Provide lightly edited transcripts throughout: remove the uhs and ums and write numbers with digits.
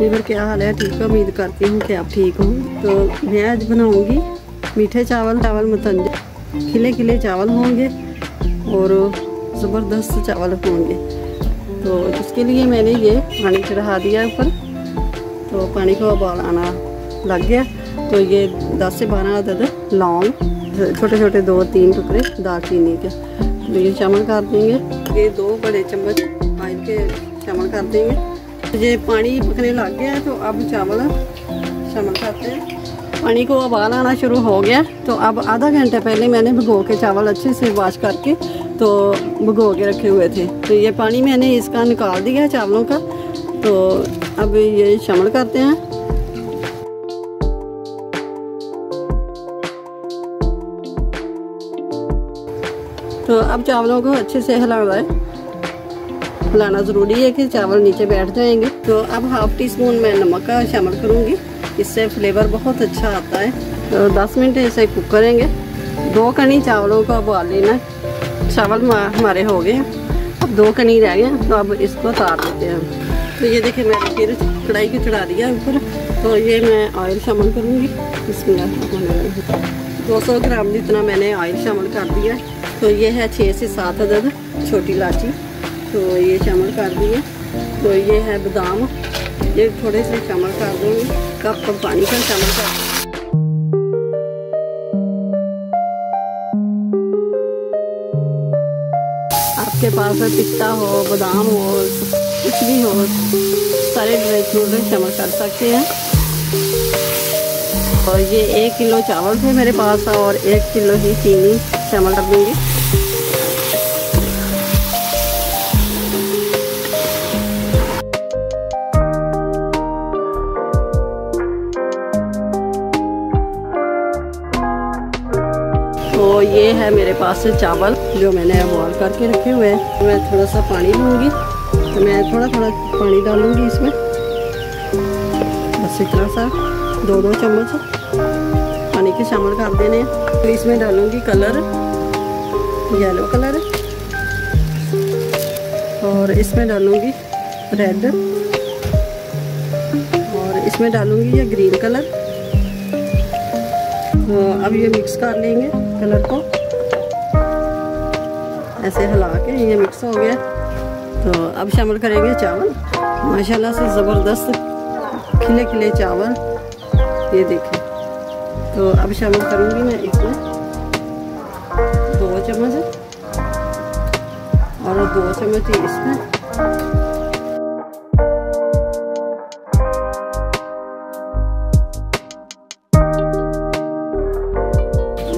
Weaver क्या हाल है? ठीक है, उम्मीद करती हूँ कि आप ठीक हो। तो मैं आज बनाऊँगी मीठे चावल मतंजन, खिले खिले चावल होंगे और ज़बरदस्त चावल होंगे। तो इसके लिए मैंने ये पानी चढ़ा दिया ऊपर, तो पानी को उबाल आना लग गया। तो ये 10 से 12 अदद लौंग, छोटे छोटे 2-3 टुकड़े दालचीनी के, तो ये शामिल कर देंगे। ये 2 बड़े चम्मच ऑयल के शामिल कर देंगे। ये पानी पकने लग गया है, तो अब चावल शामिल करते हैं। पानी को उबाल आना शुरू हो गया, तो अब आधा घंटा पहले मैंने भिगो के चावल अच्छे से वॉश करके तो भिगो के रखे हुए थे। तो ये पानी मैंने इसका निकाल दिया है चावलों का। तो अब ये शामिल करते हैं। तो अब चावलों को अच्छे से हिलाना है, हिलाना ज़रूरी है कि चावल नीचे बैठ जाएंगे। तो अब 1/2 टीस्पून मैं नमक का शामिल करूँगी, इससे फ्लेवर बहुत अच्छा आता है। तो 10 मिनट इसे कुक करेंगे। 2 कनी चावलों को उबाल लेना। चावल हमारे हो गए, अब 2 कनी रह गए, तो अब इसको उतार देते हैं। तो ये देखिए मैंने फिर कढ़ाई को चढ़ा दिया ऊपर। तो ये मैं ऑयल शामिल करूँगी, इसमें 200 ग्राम जितना मैंने ऑयल शामिल कर दिया। तो ये है 6 से 7 अदद छोटी इलायची, तो ये शामिल कर दिए। तो ये है बादाम, ये थोड़े से शामिल कर दूँगी। कप पानी का शामिल कर। आपके पास पिस्ता हो, बादाम हो, कुछ भी हो, सारे ड्राई फ्रूट शामिल कर सकते हैं। और ये 1 किलो चावल थे मेरे पास, और 1 किलो ही चीनी शामिल कर दूँगी। तो ये है मेरे पास चावल जो मैंने बॉयल करके रखे हुए हैं। मैं थोड़ा सा पानी लूँगी, तो मैं थोड़ा थोड़ा पानी डालूँगी इसमें, बस इतना सा 2-2 चम्मच पानी के शामिल कर देने हैं। तो इसमें डालूँगी कलर, येलो कलर, और इसमें डालूँगी रेड, और इसमें डालूँगी ये ग्रीन कलर। तो अब ये मिक्स कर लेंगे कलर को, ऐसे हिला के ये मिक्स हो गया। तो अब शामिल करेंगे चावल। माशाल्लाह से ज़बरदस्त खिले खिले चावल, ये देखें। तो अब शामिल करूँगी मैं इसमें 2 चम्मच, और 2 चम्मच इसमें।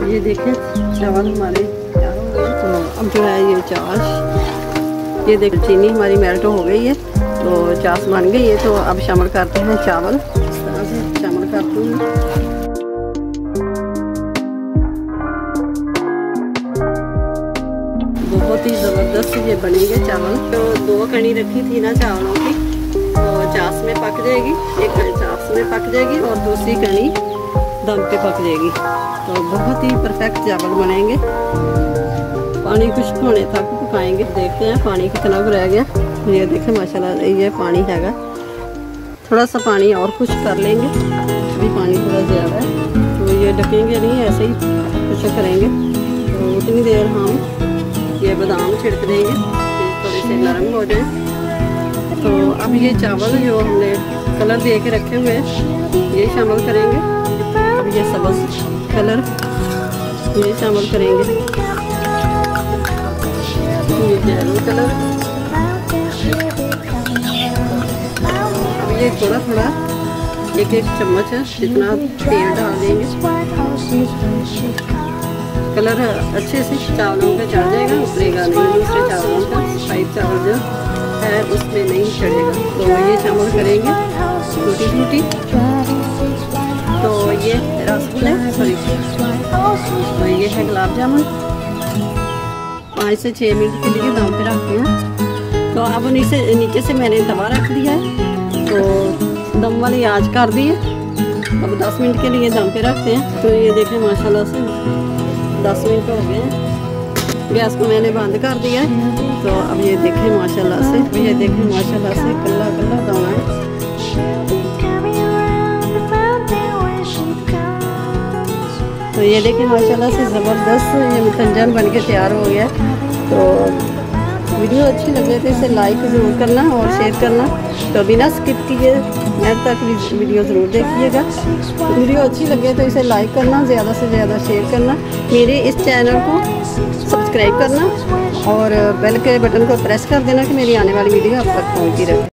ये देखिए चावल हमारे तैयार हो गए। तो अब जो है ये चाश, ये देखिए चीनी हमारी मेल्ट हो गई है, तो चाश बन गई है। तो अब शामिल करते हैं चावल, इस तरह से शामिल करते हैं। बहुत ही ज़बरदस्त ये बनेंगे चावल। तो 2 कनी रखी थी ना चावलों की, तो चाश में पक जाएगी, एक चाश में पक जाएगी और दूसरी कनी दम पे पक जाएगी। तो बहुत ही परफेक्ट चावल बनेंगे। पानी खुश्क होने तक पकाएंगे। देखते हैं पानी कितना रह गया। ये देखें माशाल्लाह ये पानी हैगा, थोड़ा सा पानी और खुश्क कर लेंगे, अभी पानी थोड़ा ज़्यादा है। तो ये ढकेंगे नहीं, ऐसे ही खुश्क करेंगे। तो उतनी देर हम ये बादाम छिड़क देंगे, थोड़े से नरम हो जाए। तो अब ये चावल जो हमने कलर दे के रखे हुए हैं, ये शामिल करेंगे। अब ये सब्ज़ कलर ये शामिल करेंगे, ये येलो कलर। अब ये थोड़ा थोड़ा 1-1 चम्मच जितना तेल डाल देंगे। कलर अच्छे से चावलों पे चढ़ जाएगा, उतरेगा नहीं दूसरे चावलों का। 5 चावल जो है उसमें नहीं चढ़ेगा। तो ये शामिल करेंगे टूटी टूटी। तो ये रसगुल्ले, सॉरी, तो ये है गुलाब जामुन। 5 से 6 मिनट के लिए दम पे रखते हैं। तो अब नीचे से मैंने तवा रख दिया है, तो दम वाली आंच कर दी है। अब 10 मिनट के लिए दम पे रखते हैं। तो ये देखें माशाल्लाह से 10 मिनट हो गए हैं। गैस को मैंने बंद कर दिया है। तो अब ये देखें माशाल्लाह से, कल्ला कल्ला दाना है। तो ये देखिए माशाल्लाह से ज़बरदस्त ये मतंजन बन के तैयार हो गया। तो वीडियो अच्छी लगे तो इसे लाइक ज़रूर करना और शेयर करना, तो बिना स्किप किए एंड तक वीडियो ज़रूर देखिएगा। तो वीडियो अच्छी लगे तो इसे लाइक करना, ज़्यादा से ज़्यादा शेयर करना, मेरे इस चैनल को सब्सक्राइब करना और बेल के बटन को प्रेस कर देना कि मेरी आने वाली वीडियो आप तक पहुँचती रहे।